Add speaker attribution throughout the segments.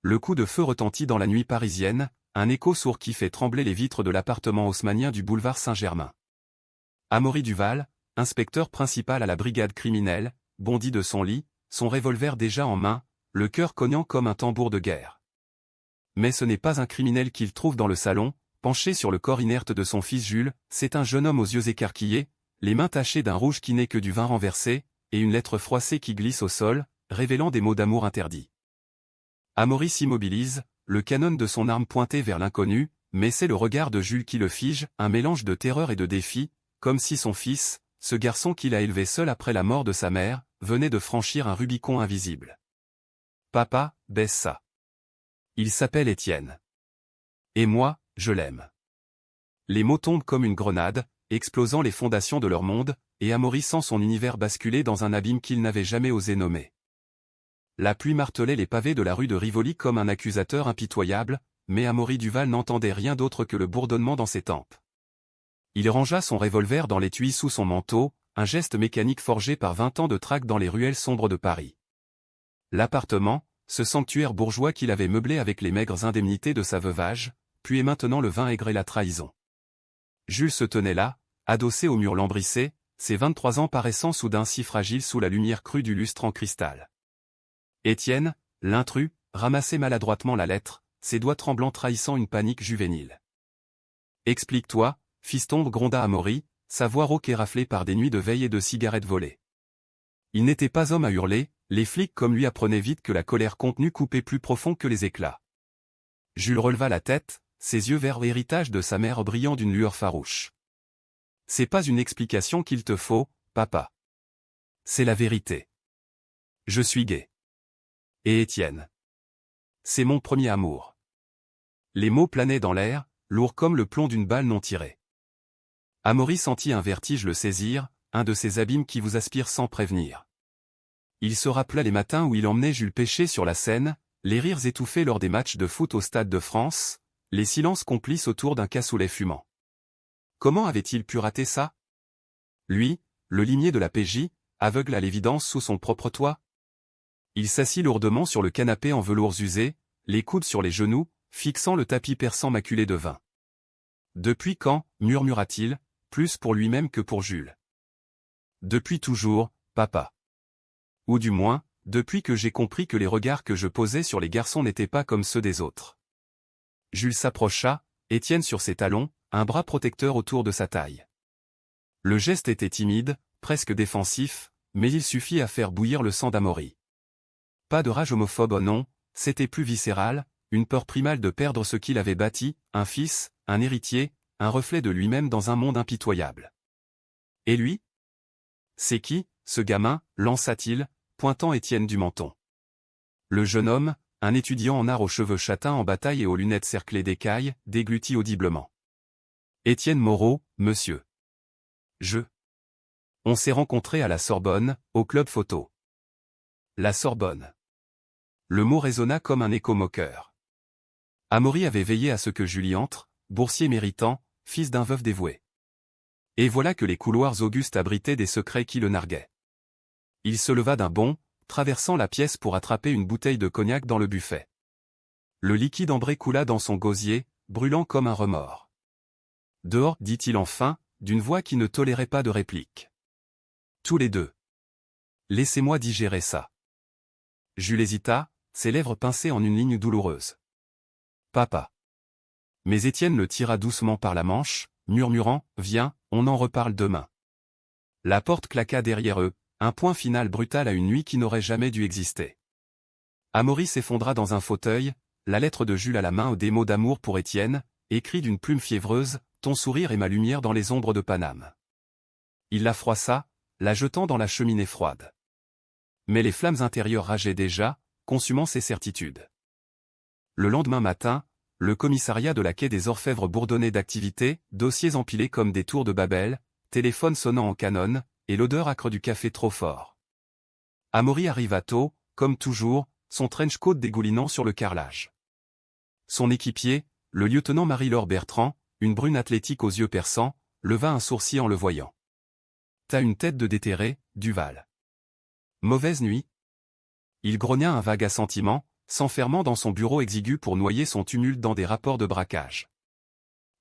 Speaker 1: le coup de feu retentit dans la nuit parisienne, un écho sourd qui fait trembler les vitres de l'appartement haussmannien du boulevard Saint-Germain. Amaury Duval, inspecteur principal à la brigade criminelle, bondit de son lit, son revolver déjà en main, le cœur cognant comme un tambour de guerre. Mais ce n'est pas un criminel qu'il trouve dans le salon, penché sur le corps inerte de son fils Jules, c'est un jeune homme aux yeux écarquillés, les mains tachées d'un rouge qui n'est que du vin renversé, et une lettre froissée qui glisse au sol, révélant des mots d'amour interdits. Amaury s'immobilise, le canon de son arme pointé vers l'inconnu, mais c'est le regard de Jules qui le fige, un mélange de terreur et de défi, comme si son fils, ce garçon qu'il a élevé seul après la mort de sa mère, venait de franchir un Rubicon invisible. Papa, baisse ça. Il s'appelle Étienne. Et moi, je l'aime. Les mots tombent comme une grenade, explosant les fondations de leur monde, et Amaury sent son univers basculer dans un abîme qu'il n'avait jamais osé nommer. La pluie martelait les pavés de la rue de Rivoli comme un accusateur impitoyable, mais Amaury Duval n'entendait rien d'autre que le bourdonnement dans ses tempes. Il rangea son revolver dans l'étui sous son manteau, un geste mécanique forgé par 20 ans de traque dans les ruelles sombres de Paris. L'appartement, ce sanctuaire bourgeois qu'il avait meublé avec les maigres indemnités de sa veuvage, puis maintenant le vin aigre et la trahison. Jules se tenait là, adossé au mur lambrissé, ses 23 ans paraissant soudain si fragiles sous la lumière crue du lustre en cristal. Étienne, l'intrus, ramassait maladroitement la lettre, ses doigts tremblants trahissant une panique juvénile. « Explique-toi, fiston, gronda Amaury, sa voix rauque et raflée par des nuits de veille et de cigarettes volées. Il n'était pas homme à hurler, les flics comme lui apprenaient vite que la colère contenue coupait plus profond que les éclats. Jules releva la tête, ses yeux verts héritage de sa mère brillant d'une lueur farouche. « C'est pas une explication qu'il te faut, papa. C'est la vérité. Je suis gay. Et Étienne. C'est mon premier amour. » Les mots planaient dans l'air, lourds comme le plomb d'une balle non tirée. Amaury sentit un vertige le saisir, un de ces abîmes qui vous aspirent sans prévenir. Il se rappela les matins où il emmenait Jules pêcher sur la Seine, les rires étouffés lors des matchs de foot au Stade de France, les silences complices autour d'un cassoulet fumant. Comment avait-il pu rater ça? Lui, le limier de la PJ, aveugle à l'évidence sous son propre toit? Il s'assit lourdement sur le canapé en velours usé, les coudes sur les genoux, fixant le tapis perçant maculé de vin. « Depuis quand, murmura-t-il, plus pour lui-même que pour Jules. Depuis toujours, papa. Ou du moins, depuis que j'ai compris que les regards que je posais sur les garçons n'étaient pas comme ceux des autres. » Jules s'approcha, Étienne sur ses talons, un bras protecteur autour de sa taille. Le geste était timide, presque défensif, mais il suffit à faire bouillir le sang d'Amaury. Pas de rage homophobe, oh non, c'était plus viscéral, une peur primale de perdre ce qu'il avait bâti, un fils, un héritier, un reflet de lui-même dans un monde impitoyable. Et lui? C'est qui, ce gamin, lança-t-il, pointant Étienne du menton. Le jeune homme, un étudiant en art aux cheveux châtains en bataille et aux lunettes cerclées d'écailles, déglutit audiblement. Étienne Moreau, monsieur. On s'est rencontrés à la Sorbonne, au club photo. La Sorbonne. Le mot résonna comme un écho moqueur. Amaury avait veillé à ce que Julie entre, boursier méritant, fils d'un veuf dévoué. Et voilà que les couloirs augustes abritaient des secrets qui le narguaient. Il se leva d'un bond, traversant la pièce pour attraper une bouteille de cognac dans le buffet. Le liquide ambré coula dans son gosier, brûlant comme un remords. Dehors, dit-il enfin, d'une voix qui ne tolérait pas de réplique. Tous les deux. Laissez-moi digérer ça. Jules hésita, ses lèvres pincées en une ligne douloureuse. Papa. Mais Étienne le tira doucement par la manche, murmurant, viens, on en reparle demain. La porte claqua derrière eux, un point final brutal à une nuit qui n'aurait jamais dû exister. Amaury s'effondra dans un fauteuil, la lettre de Jules à la main des mots d'amour pour Étienne, écrit d'une plume fiévreuse, ton sourire est ma lumière dans les ombres de Paname. Il la froissa, la jetant dans la cheminée froide. Mais les flammes intérieures rageaient déjà, consumant ses certitudes. Le lendemain matin, le commissariat de la quai des Orfèvres bourdonnait d'activités, dossiers empilés comme des tours de Babel, téléphone sonnant en canon, et l'odeur âcre du café trop fort. Amaury arriva tôt, comme toujours, son trench coat dégoulinant sur le carrelage. Son équipier, le lieutenant Marie-Laure Bertrand, une brune athlétique aux yeux perçants, leva un sourcil en le voyant. « T'as une tête de déterré, Duval. Mauvaise nuit ?» Il grogna un vague assentiment, s'enfermant dans son bureau exigu pour noyer son tumulte dans des rapports de braquage.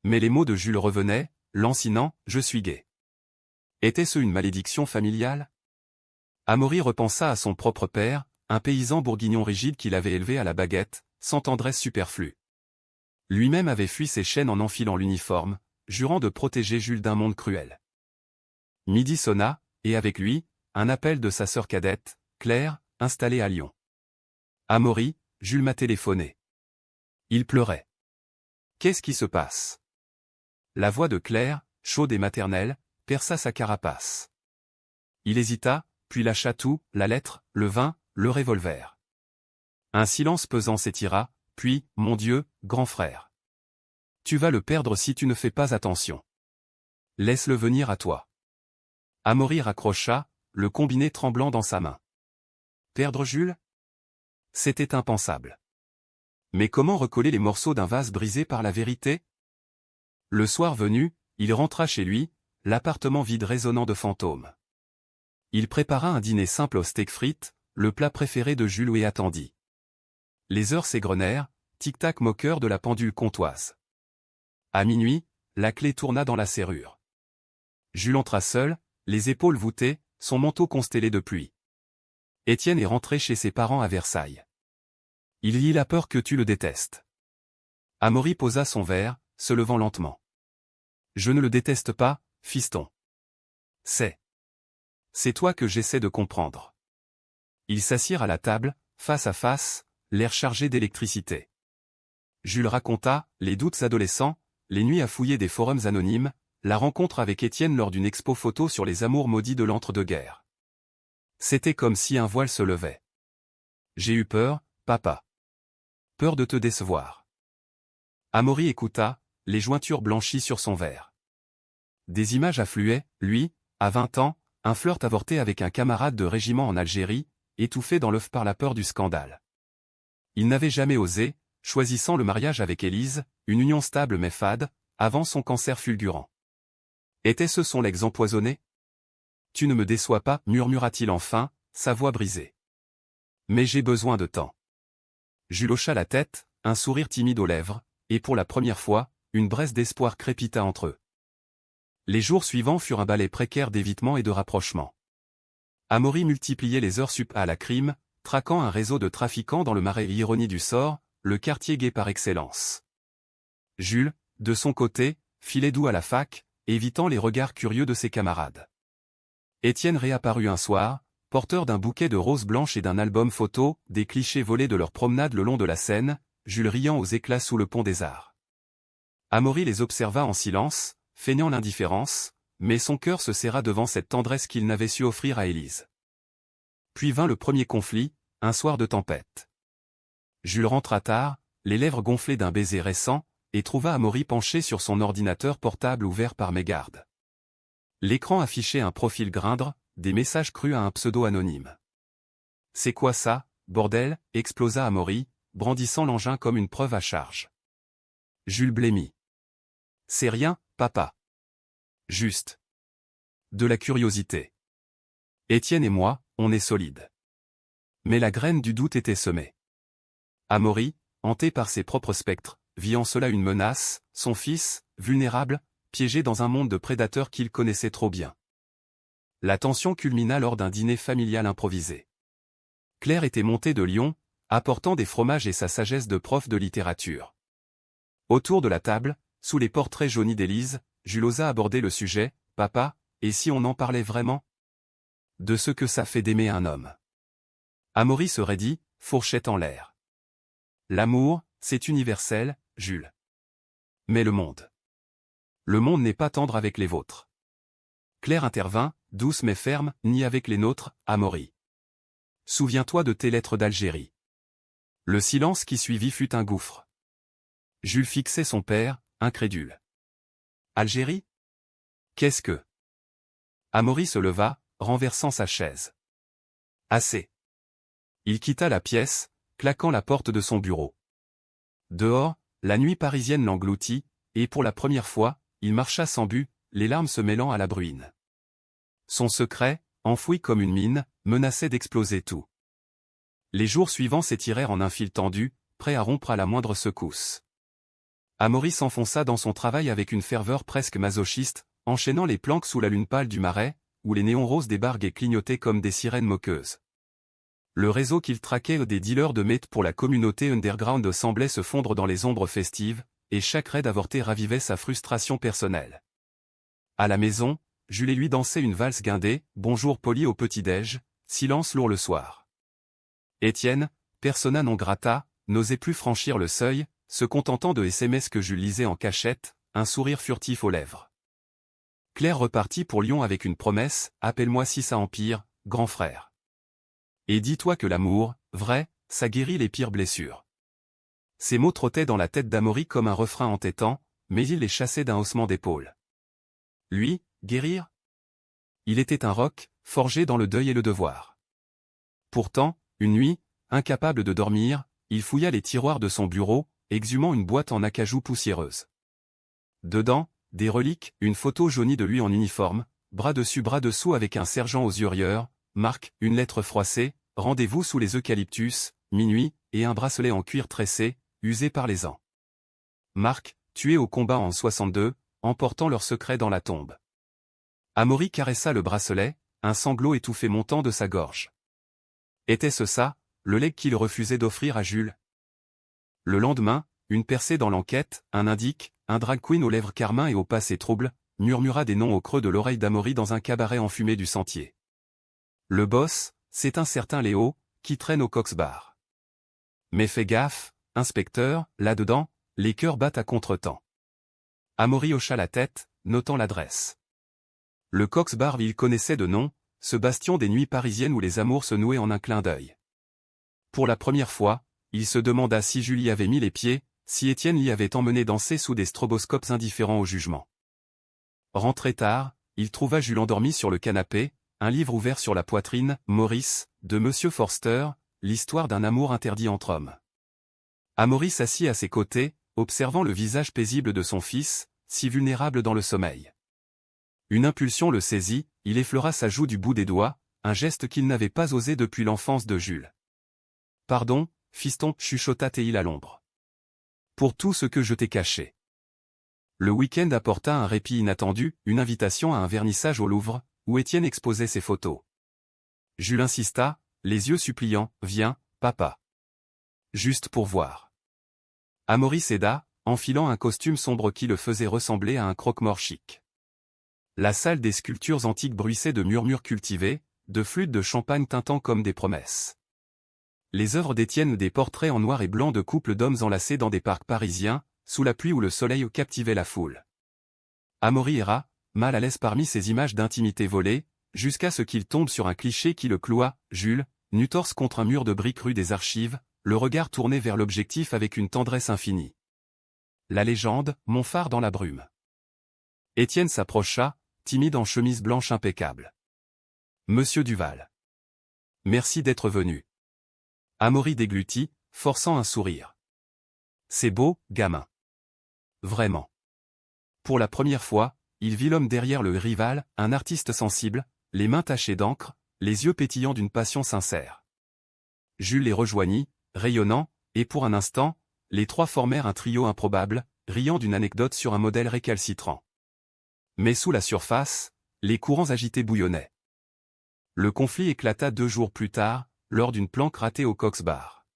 Speaker 1: Mais les mots de Jules revenaient, lancinant « Je suis gay ». Était-ce une malédiction familiale? Amaury repensa à son propre père, un paysan bourguignon rigide qu'il avait élevé à la baguette, sans tendresse superflue. Lui-même avait fui ses chaînes en enfilant l'uniforme, jurant de protéger Jules d'un monde cruel. Midi sonna, et avec lui, un appel de sa sœur cadette, Claire, installée à Lyon. Amaury, Jules m'a téléphoné. Il pleurait. Qu'est-ce qui se passe? La voix de Claire, chaude et maternelle, perça sa carapace. Il hésita, puis lâcha tout, la lettre, le vin, le revolver. Un silence pesant s'étira, puis, mon Dieu, grand frère. Tu vas le perdre si tu ne fais pas attention. Laisse-le venir à toi. Amaury raccrocha, le combiné tremblant dans sa main. Perdre Jules? C'était impensable. Mais comment recoller les morceaux d'un vase brisé par la vérité? Le soir venu, il rentra chez lui, l'appartement vide résonnant de fantômes. Il prépara un dîner simple au steak frites, le plat préféré de Jules et attendit. Les heures s'égrenèrent, tic-tac moqueur de la pendule comtoise. À minuit, la clé tourna dans la serrure. Jules entra seul, les épaules voûtées, son manteau constellé de pluie. Étienne est rentré chez ses parents à Versailles. Il a peur que tu le détestes. Amaury posa son verre, se levant lentement. Je ne le déteste pas, fiston. C'est toi que j'essaie de comprendre. Ils s'assirent à la table, face à face, l'air chargé d'électricité. Jules raconta, les doutes adolescents, les nuits à fouiller des forums anonymes, la rencontre avec Étienne lors d'une expo photo sur les amours maudits de l'entre-deux-guerres. C'était comme si un voile se levait. J'ai eu peur, papa. Peur de te décevoir. Amaury écouta, les jointures blanchies sur son verre. Des images affluaient, lui, à 20 ans, un flirt avorté avec un camarade de régiment en Algérie, étouffé dans l'œuf par la peur du scandale. Il n'avait jamais osé, choisissant le mariage avec Élise, une union stable mais fade, avant son cancer fulgurant. Était-ce son legs empoisonné? Tu ne me déçois pas, murmura-t-il enfin, sa voix brisée. Mais j'ai besoin de temps. Jules hocha la tête, un sourire timide aux lèvres, et pour la première fois, une braise d'espoir crépita entre eux. Les jours suivants furent un balai précaire d'évitement et de rapprochement. Amaury multipliait les heures sup à la crime, traquant un réseau de trafiquants dans le marais ironie du sort, le quartier gai par excellence. Jules, de son côté, filait doux à la fac, évitant les regards curieux de ses camarades. Étienne réapparut un soir, porteur d'un bouquet de roses blanches et d'un album photo, des clichés volés de leur promenade le long de la Seine, Jules riant aux éclats sous le pont des Arts. Amaury les observa en silence, feignant l'indifférence, mais son cœur se serra devant cette tendresse qu'il n'avait su offrir à Élise. Puis vint le premier conflit, un soir de tempête. Jules rentra tard, les lèvres gonflées d'un baiser récent, et trouva Amaury penché sur son ordinateur portable ouvert par mégarde. L'écran affichait un profil Grindr, des messages crus à un pseudo anonyme. « C'est quoi ça, bordel » explosa Amaury, brandissant l'engin comme une preuve à charge. Jules blêmit. « C'est rien, papa. Juste. De la curiosité. Étienne et moi, on est solides. » Mais la graine du doute était semée. Amaury, hanté par ses propres spectres, vit en cela une menace, son fils, vulnérable, piégé dans un monde de prédateurs qu'il connaissait trop bien. La tension culmina lors d'un dîner familial improvisé. Claire était montée de Lyon, apportant des fromages et sa sagesse de prof de littérature. Autour de la table, sous les portraits jaunis d'Élise, Jules osa aborder le sujet, « Papa, et si on en parlait vraiment? De ce que ça fait d'aimer un homme. » Amaury se raidit, fourchette en l'air. « L'amour, c'est universel, Jules. Mais le monde. Le monde n'est pas tendre avec les vôtres. » Claire intervint, douce mais ferme, ni avec les nôtres, Amaury. Souviens-toi de tes lettres d'Algérie. Le silence qui suivit fut un gouffre. Jules fixait son père, incrédule. Algérie? Qu'est-ce que? Amaury se leva, renversant sa chaise. Assez. Il quitta la pièce, claquant la porte de son bureau. Dehors, la nuit parisienne l'engloutit, et pour la première fois, il marcha sans but, les larmes se mêlant à la bruine. Son secret, enfoui comme une mine, menaçait d'exploser tout. Les jours suivants s'étirèrent en un fil tendu, prêt à rompre à la moindre secousse. Amaury s'enfonça dans son travail avec une ferveur presque masochiste, enchaînant les planques sous la lune pâle du marais, où les néons roses des bargues clignotaient comme des sirènes moqueuses. Le réseau qu'il traquait des dealers de meth pour la communauté underground semblait se fondre dans les ombres festives, et chaque raid avorté ravivait sa frustration personnelle. À la maison, Jules et lui dansaient une valse guindée, bonjour poli au petit-déj, silence lourd le soir. Étienne, persona non grata, n'osait plus franchir le seuil, se contentant de SMS que Jules lisait en cachette, un sourire furtif aux lèvres. Claire repartit pour Lyon avec une promesse, appelle-moi si ça empire, grand frère. Et dis-toi que l'amour, vrai, ça guérit les pires blessures. Ces mots trottaient dans la tête d'Amaury comme un refrain entêtant, mais il les chassait d'un haussement d'épaule. Lui, guérir? Il était un roc, forgé dans le deuil et le devoir. Pourtant, une nuit, incapable de dormir, il fouilla les tiroirs de son bureau, exhumant une boîte en acajou poussiéreuse. Dedans, des reliques, une photo jaunie de lui en uniforme, bras dessus bras dessous avec un sergent aux yeux rieurs, marque, une lettre froissée, rendez-vous sous les eucalyptus, minuit, et un bracelet en cuir tressé, usé par les ans. Marc, tué au combat en 62, emportant leur secret dans la tombe. Amaury caressa le bracelet, un sanglot étouffé montant de sa gorge. Était-ce ça, le legs qu'il refusait d'offrir à Jules? Le lendemain, une percée dans l'enquête, un indique, un drag queen aux lèvres carmin et au passé trouble, murmura des noms au creux de l'oreille d'Amaury dans un cabaret enfumé du Sentier. Le boss, c'est un certain Léo, qui traîne au Cox Bar. Mais fais gaffe, inspecteur, là-dedans, les cœurs battent à contretemps. Amaury hocha la tête, notant l'adresse. Le Cox Bar il connaissait de nom, ce bastion des nuits parisiennes où les amours se nouaient en un clin d'œil. Pour la première fois, il se demanda si Jules y avait mis les pieds, si Étienne l'y avait emmené danser sous des stroboscopes indifférents au jugement. Rentré tard, il trouva Jules endormi sur le canapé, un livre ouvert sur la poitrine, Maurice, de Monsieur Forster, l'histoire d'un amour interdit entre hommes. Amaury s'assit à ses côtés, observant le visage paisible de son fils, si vulnérable dans le sommeil. Une impulsion le saisit, il effleura sa joue du bout des doigts, un geste qu'il n'avait pas osé depuis l'enfance de Jules. « Pardon, fiston, chuchota Théil à l'ombre. Pour tout ce que je t'ai caché. » Le week-end apporta un répit inattendu, une invitation à un vernissage au Louvre, où Étienne exposait ses photos. Jules insista, les yeux suppliants, « Viens, papa. Juste pour voir. » Amaury céda, enfilant un costume sombre qui le faisait ressembler à un croque-mort chic. La salle des sculptures antiques bruissait de murmures cultivés, de flûtes de champagne tintant comme des promesses. Les œuvres d'Étienne des portraits en noir et blanc de couples d'hommes enlacés dans des parcs parisiens, sous la pluie où le soleil captivait la foule. Amaury erra, mal à l'aise parmi ces images d'intimité volées, jusqu'à ce qu'il tombe sur un cliché qui le cloua, Jules, nu torse contre un mur de briques rue des Archives, le regard tourné vers l'objectif avec une tendresse infinie. La légende, mon phare dans la brume. Étienne s'approcha, timide en chemise blanche impeccable. Monsieur Duval. Merci d'être venu. Amaury déglutit, forçant un sourire. C'est beau, gamin. Vraiment. Pour la première fois, il vit l'homme derrière le rival, un artiste sensible, les mains tachées d'encre, les yeux pétillants d'une passion sincère. Jules les rejoignit, rayonnant, et pour un instant, les trois formèrent un trio improbable, riant d'une anecdote sur un modèle récalcitrant. Mais sous la surface, les courants agités bouillonnaient. Le conflit éclata 2 jours plus tard, lors d'une planque ratée au Cox Bar.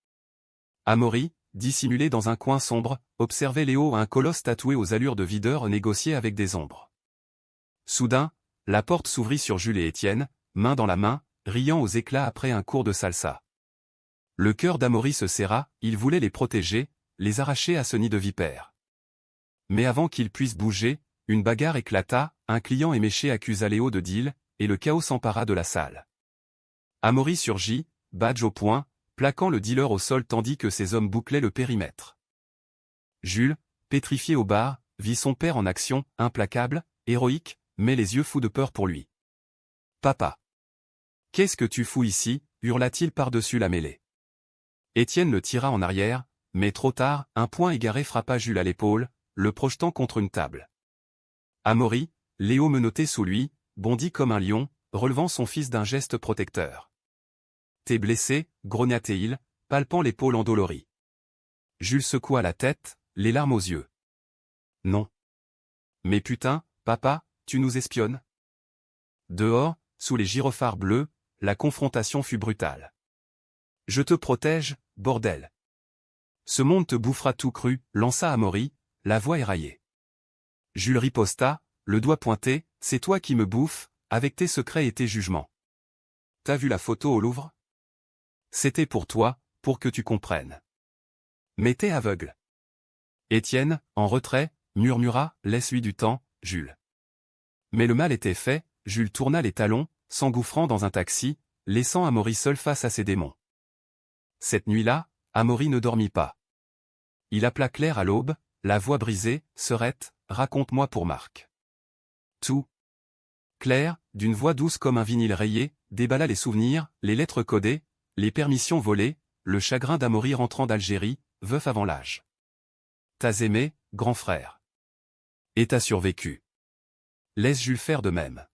Speaker 1: Amaury, dissimulé dans un coin sombre, observait Léo, un colosse tatoué aux allures de videur, négocier avec des ombres. Soudain, la porte s'ouvrit sur Jules et Étienne, main dans la main, riant aux éclats après un cours de salsa. Le cœur d'Amaury se serra, il voulait les protéger, les arracher à ce nid de vipères. Mais avant qu'ils puissent bouger, une bagarre éclata, un client éméché accusa Léo de deal, et le chaos s'empara de la salle. Amaury surgit, badge au poing, plaquant le dealer au sol tandis que ses hommes bouclaient le périmètre. Jules, pétrifié au bar, vit son père en action, implacable, héroïque, mais les yeux fous de peur pour lui. « Papa. Qu'est-ce que tu fous ici » hurla-t-il par-dessus la mêlée. Étienne le tira en arrière, mais trop tard, un poing égaré frappa Jules à l'épaule, le projetant contre une table. Amaury, Léo menotté sous lui, bondit comme un lion, relevant son fils d'un geste protecteur. T'es blessé, grogna-t-il, palpant l'épaule endolorie. Jules secoua la tête, les larmes aux yeux. Non. Mais putain, papa, tu nous espionnes? Dehors, sous les gyrophares bleus, la confrontation fut brutale. Je te protège, bordel. Ce monde te bouffera tout cru, lança Amaury, la voix éraillée. Jules riposta, le doigt pointé, c'est toi qui me bouffes, avec tes secrets et tes jugements. T'as vu la photo au Louvre? C'était pour toi, pour que tu comprennes. Mais t'es aveugle. Étienne, en retrait, murmura, laisse-lui du temps, Jules. Mais le mal était fait, Jules tourna les talons, s'engouffrant dans un taxi, laissant Amaury seul face à ses démons. Cette nuit-là, Amaury ne dormit pas. Il appela Claire à l'aube, la voix brisée, Serette, raconte-moi pour Marc. Tout. Claire, d'une voix douce comme un vinyle rayé, déballa les souvenirs, les lettres codées, les permissions volées, le chagrin d'Amaury rentrant d'Algérie, veuf avant l'âge. T'as aimé, grand frère. Et t'as survécu. Laisse Jules faire de même.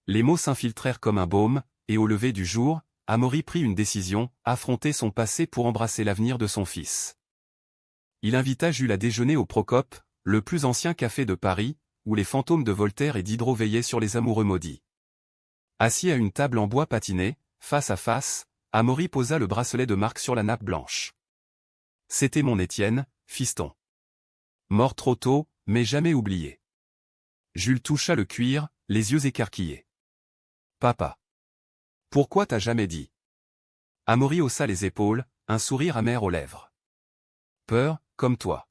Speaker 1: Les mots s'infiltrèrent comme un baume, et au lever du jour, Amaury prit une décision, affronter son passé pour embrasser l'avenir de son fils. Il invita Jules à déjeuner au Procope, le plus ancien café de Paris, où les fantômes de Voltaire et Diderot veillaient sur les amoureux maudits. Assis à une table en bois patiné, face à face, Amaury posa le bracelet de Marc sur la nappe blanche. C'était mon Étienne, fiston. Mort trop tôt, mais jamais oublié. Jules toucha le cuir, les yeux écarquillés. Papa. Pourquoi t'as jamais dit? Amaury haussa les épaules, un sourire amer aux lèvres. Peur, comme toi.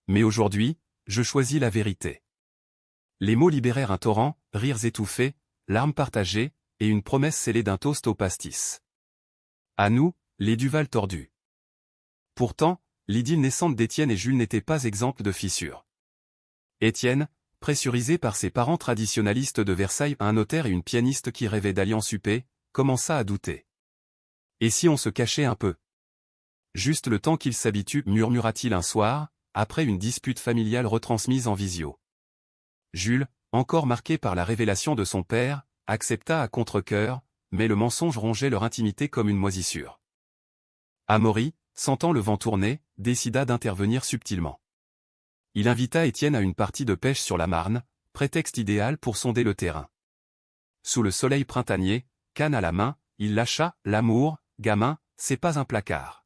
Speaker 1: Mais aujourd'hui, je choisis la vérité. Les mots libérèrent un torrent, rires étouffés, larmes partagées, et une promesse scellée d'un toast au pastis. À nous, les Duval tordus. Pourtant, l'idylle naissante d'Étienne et Jules n'était pas exempte de fissures. Étienne, pressurisé par ses parents traditionalistes de Versailles, un notaire et une pianiste qui rêvaient d'alliance huppée, commença à douter. Et si on se cachait un peu? Juste le temps qu'il s'habitue, murmura-t-il un soir, après une dispute familiale retransmise en visio. Jules, encore marqué par la révélation de son père, accepta à contre-cœur, mais le mensonge rongeait leur intimité comme une moisissure. Amaury, sentant le vent tourner, décida d'intervenir subtilement. Il invita Étienne à une partie de pêche sur la Marne, prétexte idéal pour sonder le terrain. Sous le soleil printanier, canne à la main, il lâcha « L'amour, gamin, c'est pas un placard.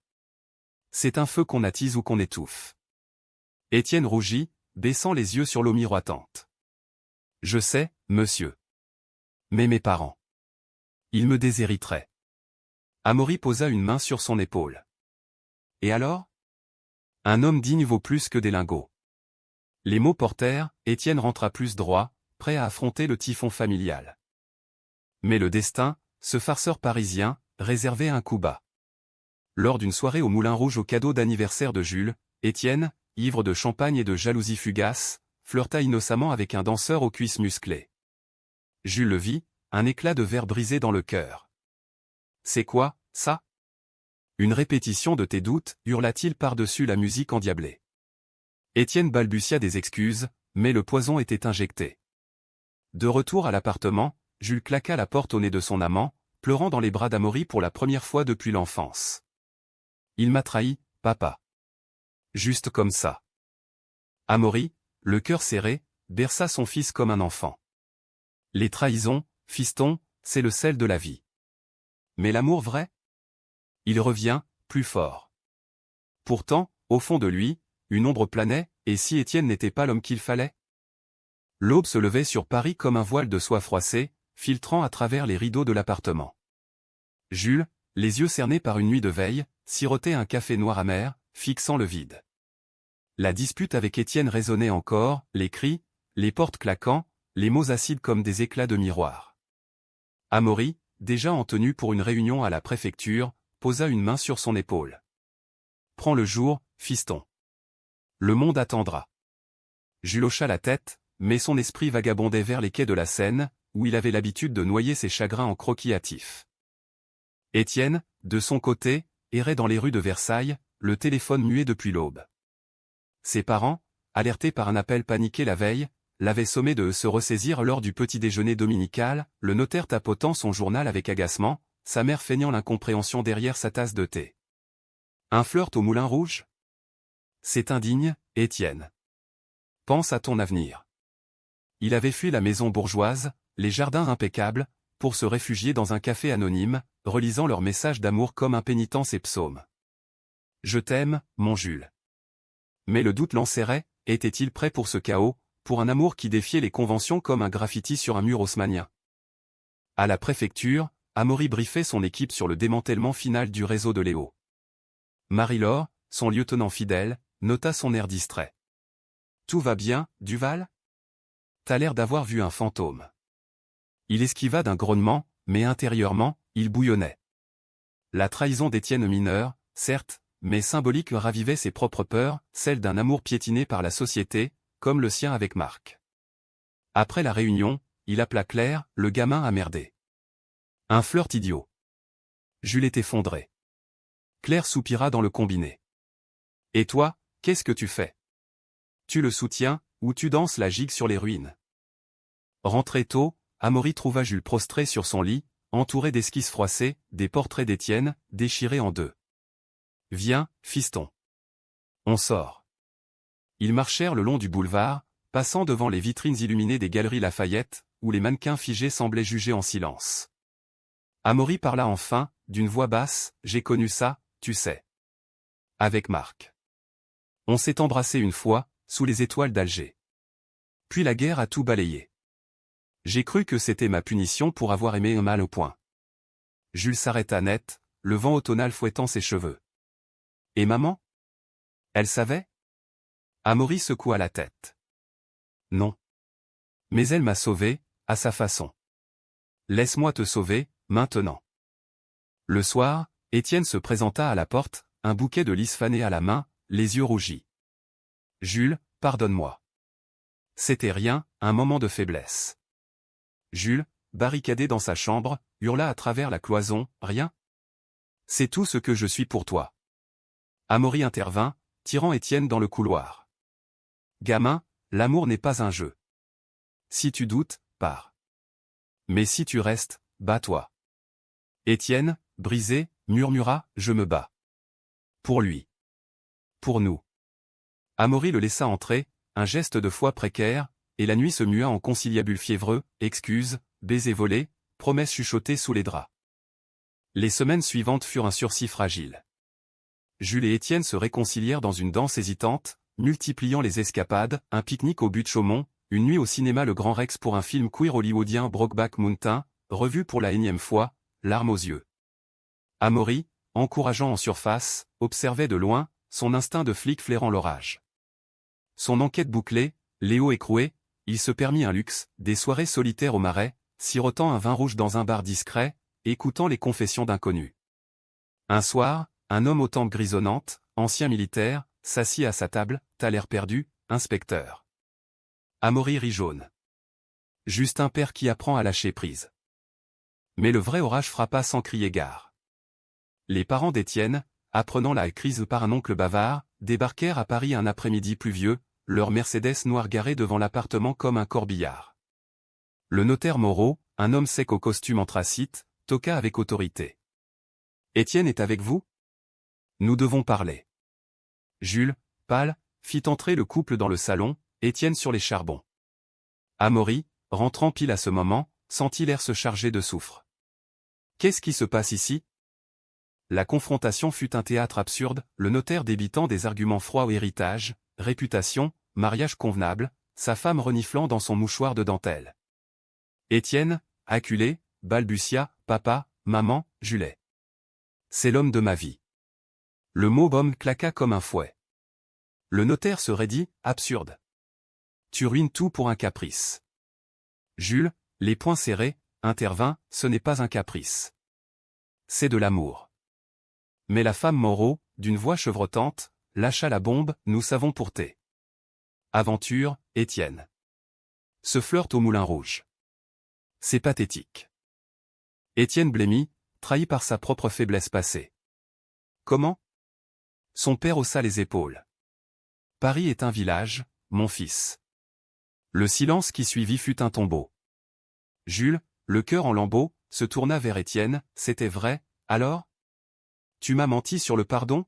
Speaker 1: C'est un feu qu'on attise ou qu'on étouffe. » Étienne rougit, baissant les yeux sur l'eau miroitante. « Je sais, monsieur. Mais mes parents. Ils me déshériteraient. » Amaury posa une main sur son épaule. « Et alors? Un homme digne vaut plus que des lingots. » Les mots portèrent, Étienne rentra plus droit, prêt à affronter le typhon familial. Mais le destin, ce farceur parisien, réservait un coup bas. Lors d'une soirée au Moulin Rouge au cadeau d'anniversaire de Jules, Étienne, ivre de champagne et de jalousie fugace, flirta innocemment avec un danseur aux cuisses musclées. Jules le vit, un éclat de verre brisé dans le cœur. « C'est quoi, ça? Une répétition de tes doutes, hurla-t-il par-dessus la musique endiablée. Étienne balbutia des excuses, mais le poison était injecté. De retour à l'appartement, Jules claqua la porte au nez de son amant, pleurant dans les bras d'Amaury pour la première fois depuis l'enfance. « Il m'a trahi, papa. Juste comme ça. » Amaury, le cœur serré, berça son fils comme un enfant. Les trahisons, fiston, c'est le sel de la vie. Mais l'amour vrai? Il revient, plus fort. Pourtant, au fond de lui, une ombre planait, et si Étienne n'était pas l'homme qu'il fallait? L'aube se levait sur Paris comme un voile de soie froissée, filtrant à travers les rideaux de l'appartement. Jules, les yeux cernés par une nuit de veille, sirotait un café noir amer, fixant le vide. La dispute avec Étienne résonnait encore, les cris, les portes claquant, les mots acides comme des éclats de miroir. Amaury, déjà en tenue pour une réunion à la préfecture, posa une main sur son épaule. « Prends le jour, fiston. Le monde attendra. » Jules hocha la tête, mais son esprit vagabondait vers les quais de la Seine, où il avait l'habitude de noyer ses chagrins en croquis hâtifs. Étienne, de son côté, errait dans les rues de Versailles, le téléphone muet depuis l'aube. Ses parents, alertés par un appel paniqué la veille, l'avaient sommé de se ressaisir lors du petit déjeuner dominical, le notaire tapotant son journal avec agacement, sa mère feignant l'incompréhension derrière sa tasse de thé. Un flirt au Moulin Rouge? C'est indigne, Étienne. Pense à ton avenir. Il avait fui la maison bourgeoise, les jardins impeccables, pour se réfugier dans un café anonyme, relisant leurs messages d'amour comme un pénitent ses psaumes. Je t'aime, mon Jules. Mais le doute l'enserrait, était-il prêt pour ce chaos, pour un amour qui défiait les conventions comme un graffiti sur un mur haussmannien? À la préfecture, Amaury briefait son équipe sur le démantèlement final du réseau de Léo. Marie-Laure, son lieutenant fidèle, nota son air distrait. Tout va bien, Duval? T'as l'air d'avoir vu un fantôme. Il esquiva d'un grognement, mais intérieurement, il bouillonnait. La trahison d'Étienne mineur, certes, mais symbolique ravivait ses propres peurs, celles d'un amour piétiné par la société, comme le sien avec Marc. Après la réunion, il appela Claire, le gamin a merdé. Un flirt idiot. Jules est effondré. Claire soupira dans le combiné. Et toi, qu'est-ce que tu fais? Tu le soutiens, ou tu danses la gigue sur les ruines? Rentré tôt, Amaury trouva Jules prostré sur son lit, entouré d'esquisses froissées, des portraits d'Étienne, déchirés en deux. Viens, fiston. On sort. Ils marchèrent le long du boulevard, passant devant les vitrines illuminées des galeries Lafayette, où les mannequins figés semblaient juger en silence. Amaury parla enfin, d'une voix basse, j'ai connu ça, tu sais. Avec Marc. On s'est embrassé une fois, sous les étoiles d'Alger. Puis la guerre a tout balayé. J'ai cru que c'était ma punition pour avoir aimé un mal au point. Jules s'arrêta net, le vent automnal fouettant ses cheveux. Et maman? Elle savait? Amaury secoua la tête. Non. Mais elle m'a sauvé, à sa façon. Laisse-moi te sauver, maintenant. Le soir, Étienne se présenta à la porte, un bouquet de lys fané à la main, les yeux rougis. Jules, pardonne-moi. C'était rien, un moment de faiblesse. Jules, barricadé dans sa chambre, hurla à travers la cloison, rien? C'est tout ce que je suis pour toi. Amaury intervint, tirant Étienne dans le couloir. Gamin, l'amour n'est pas un jeu. Si tu doutes, pars. Mais si tu restes, bats-toi. Étienne, brisé, murmura, je me bats. Pour lui. Pour nous. Amaury le laissa entrer, un geste de foi précaire, et la nuit se mua en conciliabule fiévreux, excuses, baisers volés, promesses chuchotées sous les draps. Les semaines suivantes furent un sursis fragile. Jules et Étienne se réconcilièrent dans une danse hésitante, multipliant les escapades, un pique-nique au but de Chaumont, une nuit au cinéma Le Grand Rex pour un film queer hollywoodien Brokeback Mountain, revu pour la énième fois, larmes aux yeux. Amaury, encourageant en surface, observait de loin, son instinct de flic flairant l'orage. Son enquête bouclée, Léo écroué, il se permit un luxe, des soirées solitaires au Marais, sirotant un vin rouge dans un bar discret, écoutant les confessions d'inconnus. Un soir, un homme aux tempes grisonnantes, ancien militaire, s'assit à sa table, t'as l'air perdu, inspecteur. Amaury rit jaune. Juste un père qui apprend à lâcher prise. Mais le vrai orage frappa sans crier gare. Les parents d'Étienne, apprenant la crise par un oncle bavard, débarquèrent à Paris un après-midi pluvieux, leur Mercedes noire garée devant l'appartement comme un corbillard. Le notaire Moreau, un homme sec au costume anthracite, toqua avec autorité. Étienne est avec vous? Nous devons parler. Jules, pâle, fit entrer le couple dans le salon, Étienne sur les charbons. Amaury, rentrant pile à ce moment, sentit l'air se charger de soufre. Qu'est-ce qui se passe ici? La confrontation fut un théâtre absurde, le notaire débitant des arguments froids au héritage, réputation, mariage convenable, sa femme reniflant dans son mouchoir de dentelle. Étienne, acculé, balbutia, papa, maman, Julet. C'est l'homme de ma vie. Le mot homme claqua comme un fouet. Le notaire se raidit, absurde. Tu ruines tout pour un caprice. Jules, les poings serrés, intervint, ce n'est pas un caprice. C'est de l'amour. Mais la femme Moreau, d'une voix chevrotante, lâcha la bombe, nous savons pourter. Aventure, Étienne. Se flirt au Moulin Rouge. C'est pathétique. Étienne blêmit, trahi par sa propre faiblesse passée. Comment? Son père haussa les épaules. Paris est un village, mon fils. Le silence qui suivit fut un tombeau. Jules, le cœur en lambeaux, se tourna vers Étienne, c'était vrai, alors? Tu m'as menti sur le pardon?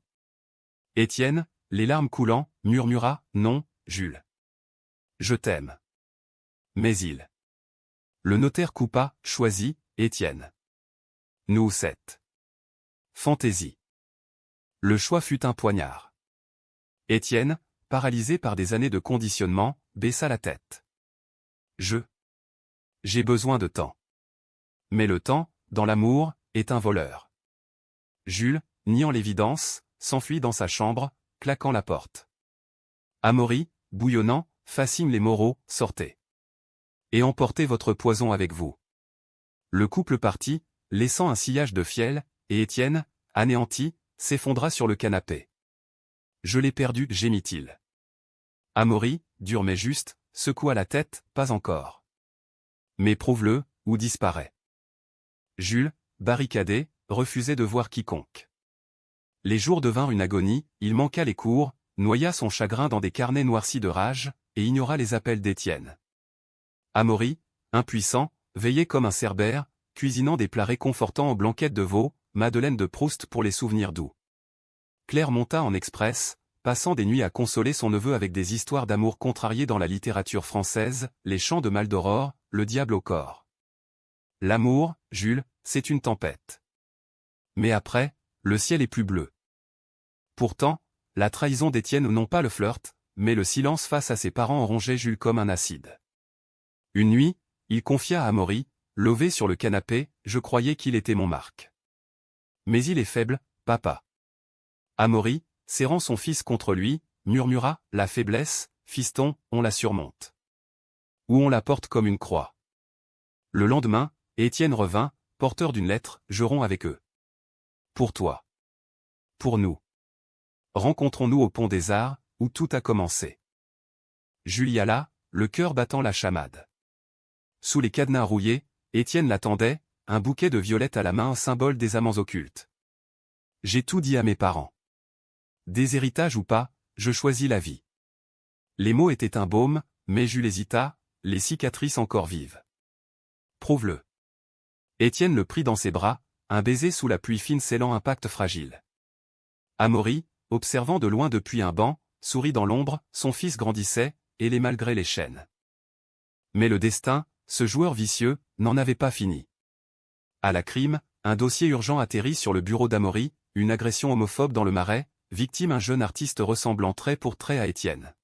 Speaker 1: Étienne, les larmes coulant, murmura, non, Jules. Je t'aime. Mais il. Le notaire coupa, choisit, Étienne. Nous 7. Fantaisie. Le choix fut un poignard. Étienne, paralysé par des années de conditionnement, baissa la tête. J'ai besoin de temps. Mais le temps, dans l'amour, est un voleur. Jules, niant l'évidence, s'enfuit dans sa chambre, claquant la porte. Amaury, bouillonnant, fascine les Moreau, sortez. Et emportez votre poison avec vous. Le couple partit, laissant un sillage de fiel, et Étienne, anéanti, s'effondra sur le canapé. Je l'ai perdu, gémit-il. Amaury, dur mais juste, secoua la tête, pas encore. Mais prouve-le, ou disparaît. Jules, barricadé, refusait de voir quiconque. Les jours devinrent une agonie, il manqua les cours, noya son chagrin dans des carnets noircis de rage, et ignora les appels d'Étienne. Amaury, impuissant, veillait comme un cerbère, cuisinant des plats réconfortants aux blanquettes de veau, madeleine de Proust pour les souvenirs doux. Claire monta en express, passant des nuits à consoler son neveu avec des histoires d'amour contrariées dans la littérature française, les chants de Maldoror, le diable au corps. L'amour, Jules, c'est une tempête. Mais après, le ciel est plus bleu. Pourtant, la trahison d'Étienne non pas le flirt, mais le silence face à ses parents rongeait Jules comme un acide. Une nuit, il confia à Amaury, lové sur le canapé, je croyais qu'il était mon Marc. Mais il est faible, papa. Amaury, serrant son fils contre lui, murmura, la faiblesse, fiston, on la surmonte. Ou on la porte comme une croix. Le lendemain, Étienne revint, porteur d'une lettre, je romps avec eux. Pour toi. Pour nous. Rencontrons-nous au Pont des Arts, où tout a commencé. Jules y alla, le cœur battant la chamade. Sous les cadenas rouillés, Étienne l'attendait, un bouquet de violettes à la main, symbole des amants occultes. J'ai tout dit à mes parents. Déshéritage ou pas, je choisis la vie. Les mots étaient un baume, mais Jules hésita, les cicatrices encore vives. Prouve-le. Étienne le prit dans ses bras, un baiser sous la pluie fine scellant un pacte fragile. Amaury, observant de loin depuis un banc, sourit dans l'ombre, son fils grandissait, et les malgré les chaînes. Mais le destin, ce joueur vicieux, n'en avait pas fini. À la crime, un dossier urgent atterrit sur le bureau d'Amaury, une agression homophobe dans le Marais, victime un jeune artiste ressemblant trait pour trait à Étienne.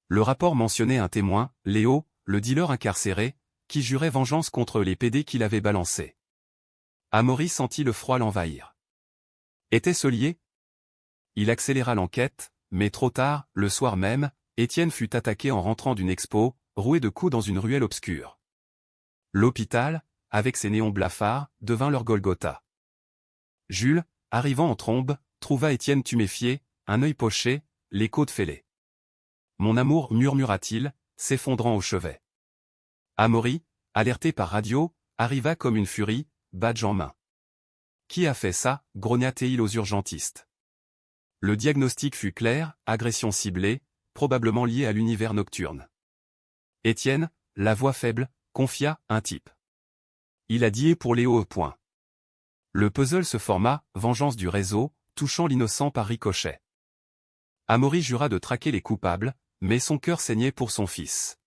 Speaker 1: Le rapport mentionnait un témoin, Léo, le dealer incarcéré, qui jurait vengeance contre les PD qu'il avait balancés. Amaury sentit le froid l'envahir. Était-ce lié? Il accéléra l'enquête, mais trop tard, le soir même, Étienne fut attaqué en rentrant d'une expo, roué de coups dans une ruelle obscure. L'hôpital, avec ses néons blafards, devint leur Golgotha. Jules, arrivant en trombe, trouva Étienne tuméfié, un œil poché, les côtes fêlées. Mon amour, murmura-t-il, s'effondrant au chevet. Amaury, alerté par radio, arriva comme une furie, badge en main. Qui a fait ça, grogna-t-il aux urgentistes. Le diagnostic fut clair, agression ciblée, probablement liée à l'univers nocturne. Étienne, la voix faible, confia, un type. Il a dié pour Léo au point. Le puzzle se forma, vengeance du réseau, touchant l'innocent par ricochet. Amaury jura de traquer les coupables, mais son cœur saignait pour son fils.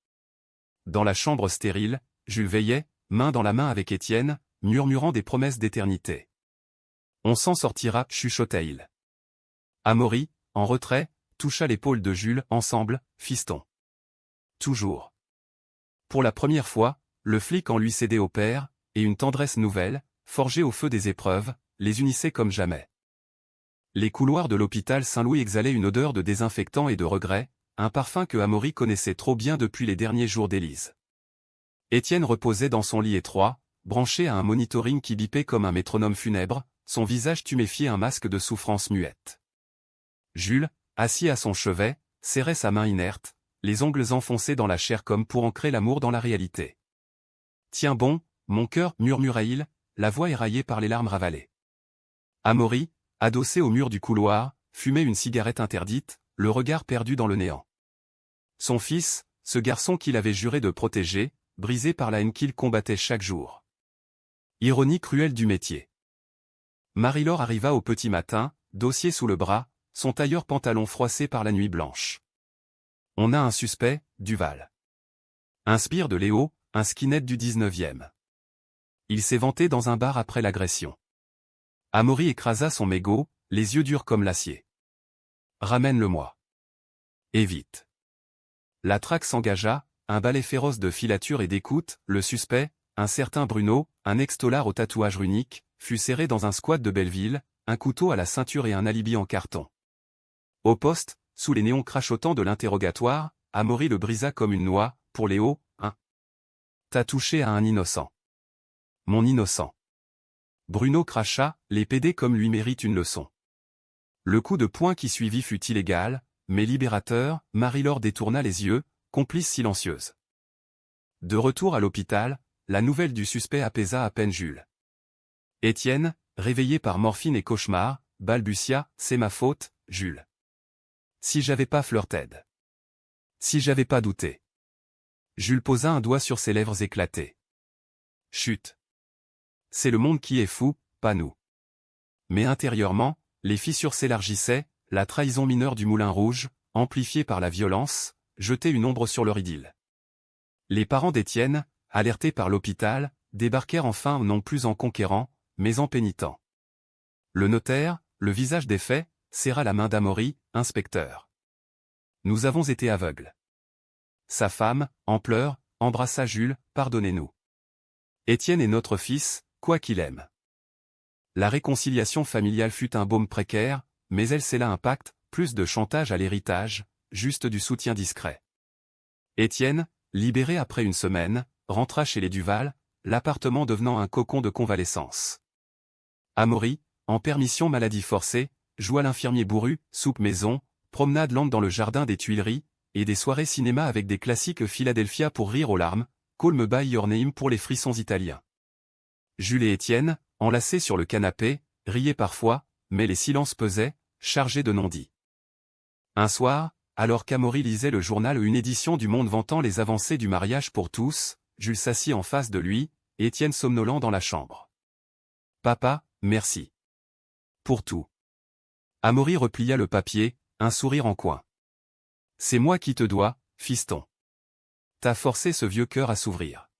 Speaker 1: Dans la chambre stérile, Jules veillait, main dans la main avec Étienne, murmurant des promesses d'éternité. On s'en sortira, chuchota-il. Amaury, en retrait, toucha l'épaule de Jules, ensemble, fiston. Toujours. Pour la première fois, le flic en lui cédait au père, et une tendresse nouvelle, forgée au feu des épreuves, les unissait comme jamais. Les couloirs de l'hôpital Saint-Louis exhalaient une odeur de désinfectant et de regret, un parfum que Amaury connaissait trop bien depuis les derniers jours d'Élise. Étienne reposait dans son lit étroit, branché à un monitoring qui bipait comme un métronome funèbre, son visage tuméfié un masque de souffrance muette. Jules, assis à son chevet, serrait sa main inerte, les ongles enfoncés dans la chair comme pour ancrer l'amour dans la réalité. « Tiens bon, mon cœur, murmura-t-il, la voix éraillée par les larmes ravalées. Amaury, adossé au mur du couloir, fumait une cigarette interdite, le regard perdu dans le néant. Son fils, ce garçon qu'il avait juré de protéger, brisé par la haine qu'il combattait chaque jour. Ironie cruelle du métier. Marie-Laure arriva au petit matin, dossier sous le bras, son tailleur pantalon froissé par la nuit blanche. On a un suspect, Duval. Un sbire de Léo, un skinhead du 19e. Il s'est vanté dans un bar après l'agression. Amaury écrasa son mégot, les yeux durs comme l'acier. Ramène-le-moi. Et vite. La traque s'engagea, un balai féroce de filature et d'écoute, le suspect, un certain Bruno, un ex-tolard au tatouage runique, fut serré dans un squat de Belleville, un couteau à la ceinture et un alibi en carton. Au poste, sous les néons crachotants de l'interrogatoire, Amaury le brisa comme une noix, pour Léo, hein. T'as touché à un innocent. Mon innocent. Bruno cracha, les PD comme lui méritent une leçon. Le coup de poing qui suivit fut illégal, mais libérateur, Marie-Laure détourna les yeux, complice silencieuse. De retour à l'hôpital, la nouvelle du suspect apaisa à peine Jules. Étienne, réveillé par morphine et cauchemar, balbutia, c'est ma faute, Jules. Si j'avais pas flirted. Si j'avais pas douté. Jules posa un doigt sur ses lèvres éclatées. Chut. C'est le monde qui est fou, pas nous. Mais intérieurement, les fissures s'élargissaient, la trahison mineure du Moulin Rouge, amplifiée par la violence, jetait une ombre sur leur idylle. Les parents d'Étienne, alertés par l'hôpital, débarquèrent enfin non plus en conquérants, mais en pénitents. Le notaire, le visage défait, serra la main d'Amaury, inspecteur. Nous avons été aveugles. Sa femme, en pleurs, embrassa Jules, pardonnez-nous. Étienne est notre fils, quoi qu'il aime. La réconciliation familiale fut un baume précaire, mais elle scella un pacte, plus de chantage à l'héritage, juste du soutien discret. Étienne, libéré après une semaine, rentra chez les Duval, l'appartement devenant un cocon de convalescence. Amaury, en permission maladie forcée, joua l'infirmier bourru, soupe maison, promenade lente dans le jardin des Tuileries, et des soirées cinéma avec des classiques Philadelphia pour rire aux larmes, Calm by Your Name pour les frissons italiens. Jules et Étienne, enlacés sur le canapé, riaient parfois, mais les silences pesaient, chargés de non-dits. Un soir, alors qu'Amaury lisait le journal une édition du Monde vantant les avancées du mariage pour tous, Jules s'assit en face de lui, Étienne somnolent dans la chambre. Papa, merci. Pour tout. Amaury replia le papier, un sourire en coin. C'est moi qui te dois, fiston. T'as forcé ce vieux cœur à s'ouvrir.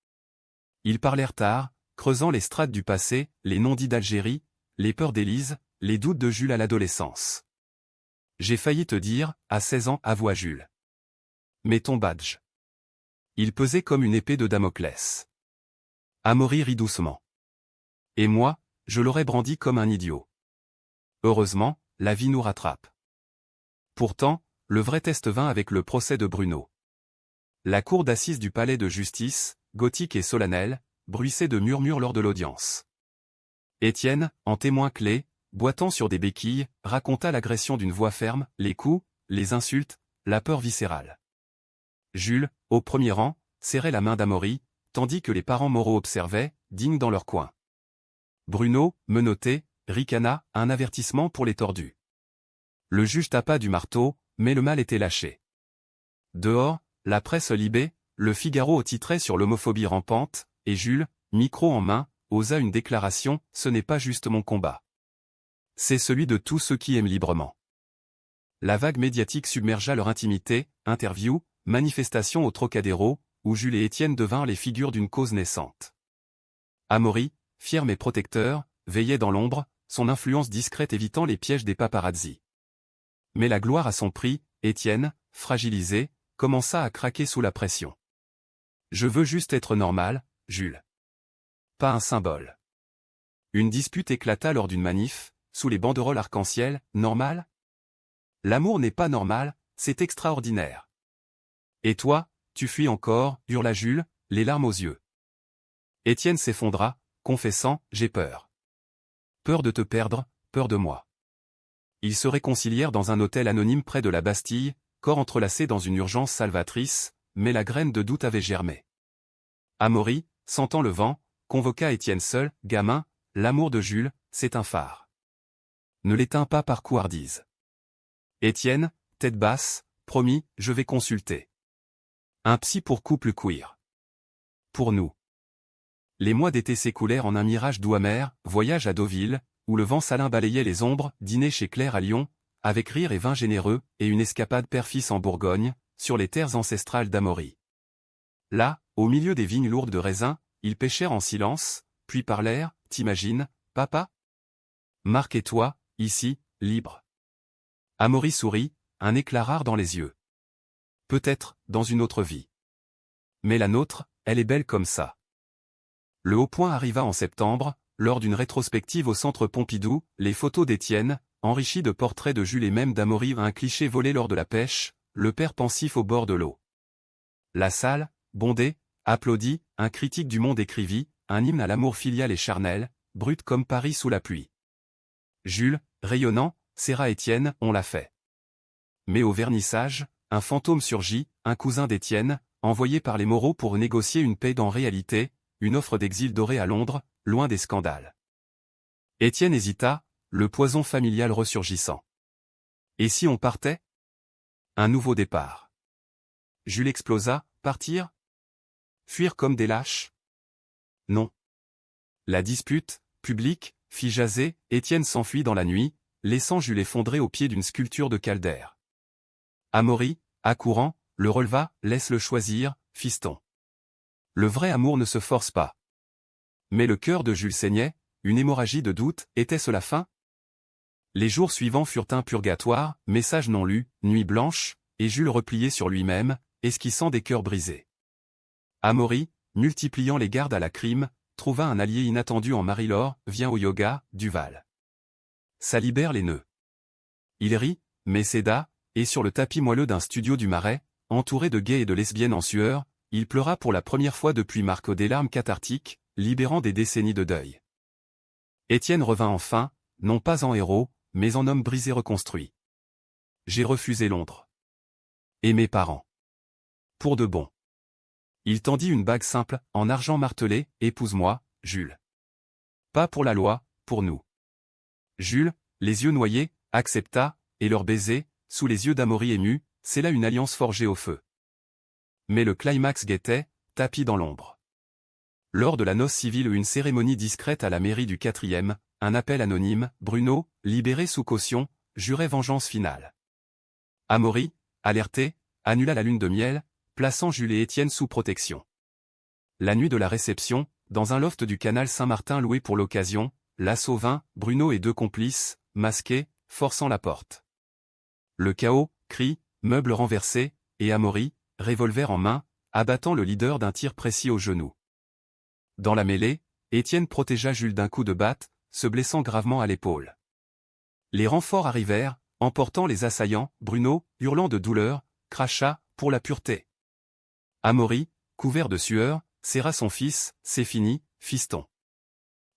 Speaker 1: Ils parlèrent tard, creusant les strates du passé, les non-dits d'Algérie, les peurs d'Élise, les doutes de Jules à l'adolescence. J'ai failli te dire, à 16 ans, avoua Jules. Mais ton badge. Il pesait comme une épée de Damoclès. Amaury rit doucement. Et moi, je l'aurais brandi comme un idiot. Heureusement, la vie nous rattrape. Pourtant, le vrai test vint avec le procès de Bruno. La cour d'assises du palais de justice, gothique et solennelle, bruissait de murmures lors de l'audience. Étienne, en témoin clé, boitant sur des béquilles, raconta l'agression d'une voix ferme, les coups, les insultes, la peur viscérale. Jules, au premier rang, serrait la main d'Amaury, tandis que les parents moraux observaient, dignes dans leur coin. Bruno, menotté, ricana, un avertissement pour les tordus. Le juge tapa du marteau, mais le mal était lâché. Dehors, la presse libée, le Figaro titrait sur l'homophobie rampante, et Jules, micro en main, osa une déclaration, ce n'est pas juste mon combat. C'est celui de tous ceux qui aiment librement. La vague médiatique submergea leur intimité, interviews, manifestations au Trocadéro, où Jules et Étienne devinrent les figures d'une cause naissante. Amaury, fier mais protecteur, veillait dans l'ombre, son influence discrète évitant les pièges des paparazzis. Mais la gloire à son prix, Étienne, fragilisé, commença à craquer sous la pression. Je veux juste être normal, Jules. Pas un symbole. Une dispute éclata lors d'une manif, sous les banderoles arc-en-ciel, normal? L'amour n'est pas normal, c'est extraordinaire. Et toi, tu fuis encore, hurla Jules, les larmes aux yeux. Étienne s'effondra, confessant, j'ai peur. Peur de te perdre, peur de moi. Ils se réconcilièrent dans un hôtel anonyme près de la Bastille, corps entrelacés dans une urgence salvatrice, mais la graine de doute avait germé. Amaury, sentant le vent, convoqua Étienne seul, gamin, l'amour de Jules, c'est un phare. Ne l'éteins pas par couardise. Étienne, tête basse, promis, je vais consulter. Un psy pour couple queer. Pour nous. Les mois d'été s'écoulèrent en un mirage doux amer, voyage à Deauville, où le vent salin balayait les ombres, dîner chez Claire à Lyon, avec rire et vin généreux, et une escapade père-fils en Bourgogne, sur les terres ancestrales d'Amaury. Là, au milieu des vignes lourdes de raisins, ils pêchèrent en silence, puis parlèrent, « T'imagines, papa ? Marc et toi, ici, libres. » Amaury sourit, un éclat rare dans les yeux. « Peut-être, dans une autre vie. Mais la nôtre, elle est belle comme ça. » Le Haut-Point arriva en septembre, lors d'une rétrospective au Centre Pompidou, les photos d'Étienne, enrichies de portraits de Jules et même d'Amaury, un cliché volé lors de la pêche, le père pensif au bord de l'eau. La salle, bondée, applaudit, un critique du Monde écrivit, un hymne à l'amour filial et charnel, brut comme Paris sous la pluie. Jules, rayonnant, serra Étienne, on l'a fait. Mais au vernissage, un fantôme surgit, un cousin d'Étienne, envoyé par les Moreau pour négocier une paix en réalité, une offre d'exil doré à Londres, loin des scandales. Étienne hésita, le poison familial ressurgissant. Et si on partait ? Un nouveau départ. Jules explosa, partir ? Fuir comme des lâches ? Non. La dispute, publique, fit jaser, Étienne s'enfuit dans la nuit, laissant Jules effondré au pied d'une sculpture de caldaire. Amaury, accourant, le releva, laisse-le choisir, fiston. Le vrai amour ne se force pas. Mais le cœur de Jules saignait, une hémorragie de doute, était-ce la fin ? Les jours suivants furent un purgatoire, message non lu, nuit blanche, et Jules replié sur lui-même, esquissant des cœurs brisés. Amaury, multipliant les gardes à la crime, trouva un allié inattendu en Marie-Laure, vient au yoga, Duval. Ça libère les nœuds. Il rit, mais céda, et sur le tapis moelleux d'un studio du Marais, entouré de gays et de lesbiennes en sueur, il pleura pour la première fois depuis Marco des larmes cathartiques, libérant des décennies de deuil. Étienne revint enfin, non pas en héros, mais en homme brisé reconstruit. J'ai refusé Londres. Et mes parents. Pour de bon. Il tendit une bague simple, en argent martelé, épouse-moi, Jules. Pas pour la loi, pour nous. Jules, les yeux noyés, accepta, et leur baiser, sous les yeux d'Amaury ému, c'est là une alliance forgée au feu. Mais le climax guettait, tapi dans l'ombre. Lors de la noce civile ou une cérémonie discrète à la mairie du 4e, un appel anonyme, Bruno, libéré sous caution, jurait vengeance finale. Amaury, alerté, annula la lune de miel, plaçant Jules et Étienne sous protection. La nuit de la réception, dans un loft du canal Saint-Martin loué pour l'occasion, l'assaut vint, Bruno et deux complices, masqués, forçant la porte. Le chaos, cris, meubles renversés, et Amaury, revolver en main, abattant le leader d'un tir précis au genou. Dans la mêlée, Étienne protégea Jules d'un coup de batte, se blessant gravement à l'épaule. Les renforts arrivèrent, emportant les assaillants, Bruno, hurlant de douleur, cracha, pour la pureté. Amaury, couvert de sueur, serra son fils, c'est fini, fiston.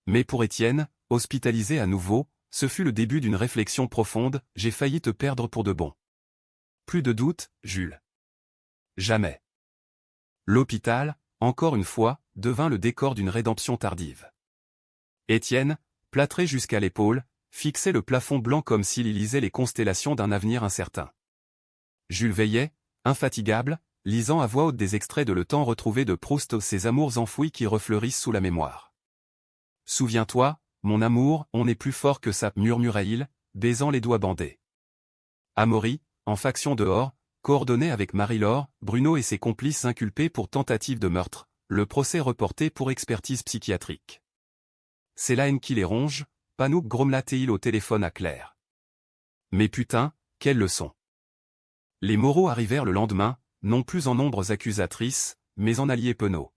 Speaker 1: Mais pour Étienne, hospitalisé à nouveau, ce fut le début d'une réflexion profonde, j'ai failli te perdre pour de bon. Plus de doute, Jules. Jamais. L'hôpital, encore une fois, devint le décor d'une rédemption tardive. Étienne, plâtré jusqu'à l'épaule, fixait le plafond blanc comme s'il y lisait les constellations d'un avenir incertain. Jules veillait, infatigable, lisant à voix haute des extraits de Le Temps retrouvé de Proust, ces amours enfouis qui refleurissent sous la mémoire. « Souviens-toi, mon amour, on est plus fort que ça, murmura-t-il, baisant les doigts bandés. » Amaury, en faction dehors, coordonné avec Marie-Laure, Bruno et ses complices inculpés pour tentative de meurtre, le procès reporté pour expertise psychiatrique. « C'est la haine qui les ronge, Panouk grommela-t-il au téléphone à Claire. Mais putain, quelle leçon. Les Moreau arrivèrent le lendemain, non plus en ombres accusatrices, mais en alliés penauds.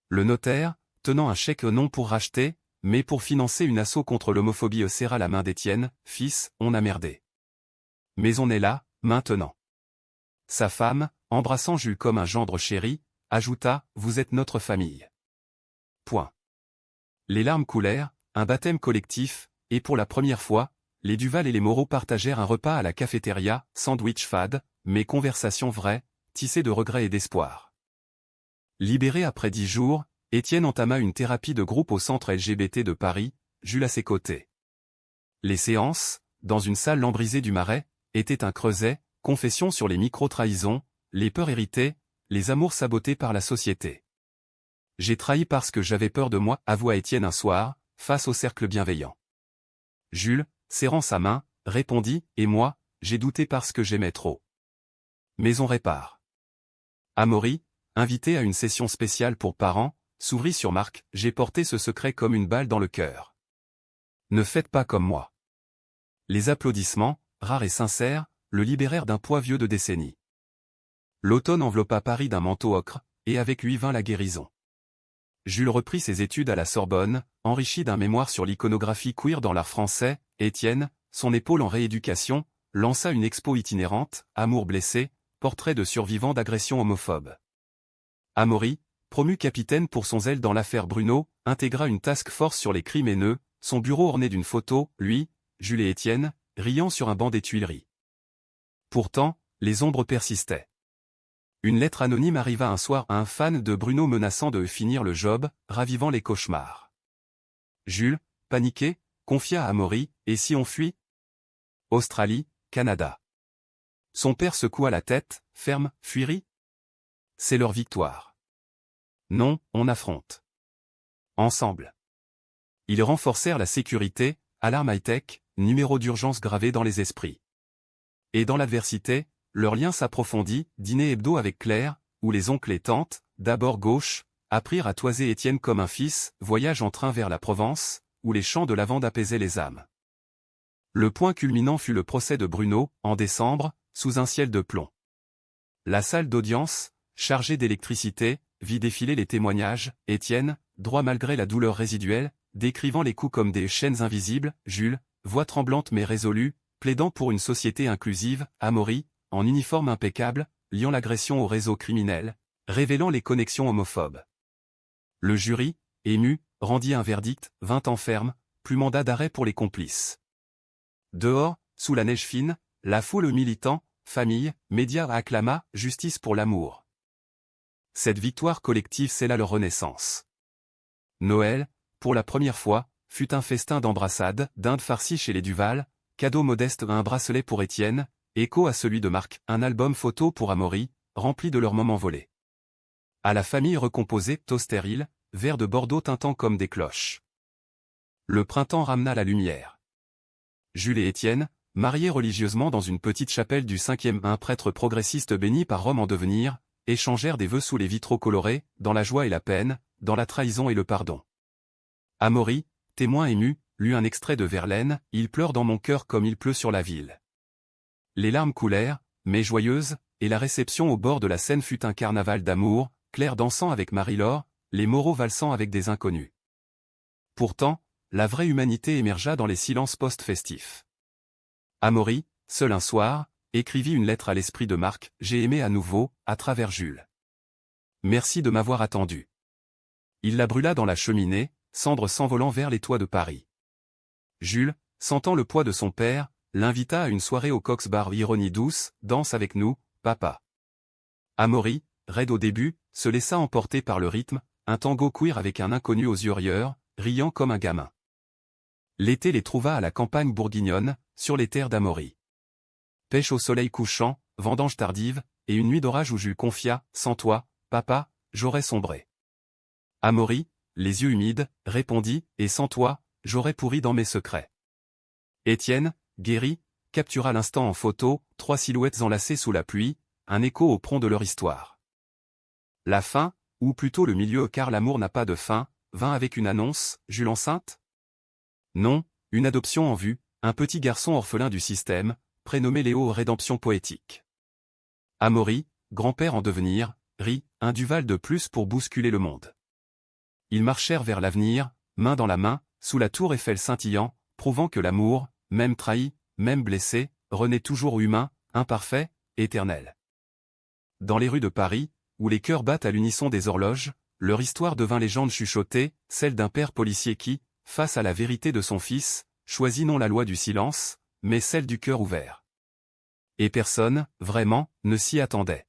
Speaker 1: Le notaire, tenant un chèque non pour racheter, mais pour financer une asso contre l'homophobie, serra la main d'Étienne, « Fils, on a merdé. Mais on est là, maintenant. » Sa femme, embrassant Jules comme un gendre chéri, ajouta, « Vous êtes notre famille. » Point. Les larmes coulèrent, un baptême collectif, et pour la première fois, les Duval et les Moreau partagèrent un repas à la cafétéria, sandwich fade, mais conversation vraie, tissée de regrets et d'espoir. Libéré après 10 jours, Étienne entama une thérapie de groupe au centre LGBT de Paris, Jules à ses côtés. Les séances, dans une salle lambrisée du Marais, étaient un creuset, confession sur les micro-trahisons, les peurs héritées, les amours sabotés par la société. J'ai trahi parce que j'avais peur de moi, avoua Étienne un soir, face au cercle bienveillant. Jules, serrant sa main, répondit, et moi, j'ai douté parce que j'aimais trop. Mais on répare. Amaury, invité à une session spéciale pour parents, s'ouvrit sur Marc, j'ai porté ce secret comme une balle dans le cœur. Ne faites pas comme moi. Les applaudissements, rares et sincères, le libérèrent d'un poids vieux de décennies. L'automne enveloppa Paris d'un manteau ocre, et avec lui vint la guérison. Jules reprit ses études à la Sorbonne, enrichi d'un mémoire sur l'iconographie queer dans l'art français. Étienne, son épaule en rééducation, lança une expo itinérante, Amour blessé, portrait de survivants d'agressions homophobes. Amaury, promu capitaine pour son zèle dans l'affaire Bruno, intégra une task force sur les crimes haineux, son bureau orné d'une photo, lui, Jules et Étienne, riant sur un banc des Tuileries. Pourtant, les ombres persistaient. Une lettre anonyme arriva un soir à un fan de Bruno menaçant de finir le job, ravivant les cauchemars. Jules, paniqué, confia à Amaury, « Et si on fuit ?» Australie, Canada. Son père secoua la tête, ferme, « Fuirie ?» C'est leur victoire. Non, on affronte. Ensemble. Ils renforcèrent la sécurité, alarme high-tech, numéro d'urgence gravé dans les esprits. Et dans l'adversité, leur lien s'approfondit, dîner hebdo avec Claire, où les oncles et tantes, d'abord gauche, apprirent à toiser Étienne comme un fils, voyage en train vers la Provence, où les chants de lavande apaisaient les âmes. Le point culminant fut le procès de Bruno, en décembre, sous un ciel de plomb. La salle d'audience, chargée d'électricité, vit défiler les témoignages, Étienne, droit malgré la douleur résiduelle, décrivant les coups comme des chaînes invisibles, Jules, voix tremblante mais résolue, plaidant pour une société inclusive, Amaury, en uniforme impeccable, liant l'agression au réseau criminel, révélant les connexions homophobes. Le jury, ému, rendit un verdict, 20 ans ferme, plus mandat d'arrêt pour les complices. Dehors, sous la neige fine, la foule militant, famille, médias acclama, justice pour l'amour. Cette victoire collective scella leur renaissance. Noël, pour la première fois, fut un festin d'embrassades, dinde farcie chez les Duval, cadeau modeste un bracelet pour Étienne, écho à celui de Marc, un album photo pour Amaury, rempli de leurs moments volés. À la famille recomposée, taux stérile, verre de Bordeaux tintant comme des cloches. Le printemps ramena la lumière. Jules et Étienne, mariés religieusement dans une petite chapelle du 5e, un prêtre progressiste béni par Rome en devenir, échangèrent des vœux sous les vitraux colorés, dans la joie et la peine, dans la trahison et le pardon. Amaury, témoin ému, lut un extrait de Verlaine, « Il pleure dans mon cœur comme il pleut sur la ville ». Les larmes coulèrent, mais joyeuses, et la réception au bord de la Seine fut un carnaval d'amour, Claire dansant avec Marie-Laure, les Moreau valsant avec des inconnus. Pourtant, la vraie humanité émergea dans les silences post-festifs. Amaury, seul un soir, écrivit une lettre à l'esprit de Marc, « J'ai aimé à nouveau, à travers Jules. Merci de m'avoir attendu. » Il la brûla dans la cheminée, cendres s'envolant vers les toits de Paris. Jules, sentant le poids de son père, l'invita à une soirée au Cox Bar. Ironie douce, danse avec nous, papa. Amaury, raide au début, se laissa emporter par le rythme, un tango queer avec un inconnu aux yeux rieurs, riant comme un gamin. L'été les trouva à la campagne bourguignonne, sur les terres d'Amaury. Pêche au soleil couchant, vendange tardive, et une nuit d'orage où Jules confia, « Sans toi, papa, j'aurais sombré. » Amaury, les yeux humides, répondit, « Et sans toi, j'aurais pourri dans mes secrets. » Étienne, guéri, captura l'instant en photo, 3 silhouettes enlacées sous la pluie, un écho au prompt de leur histoire. La fin, ou plutôt le milieu car l'amour n'a pas de fin, vint avec une annonce, Jules enceinte ? Non, une adoption en vue, un petit garçon orphelin du système, prénommé Léo, rédemption poétique. Amaury, grand-père en devenir, rit, un Duval de plus pour bousculer le monde. Ils marchèrent vers l'avenir, main dans la main, sous la tour Eiffel scintillant, prouvant que l'amour, même trahi, même blessé, renaît toujours humain, imparfait, éternel. Dans les rues de Paris, où les cœurs battent à l'unisson des horloges, leur histoire devint légende chuchotée, celle d'un père policier qui, face à la vérité de son fils, choisit non la loi du silence, mais celle du cœur ouvert. Et personne, vraiment, ne s'y attendait.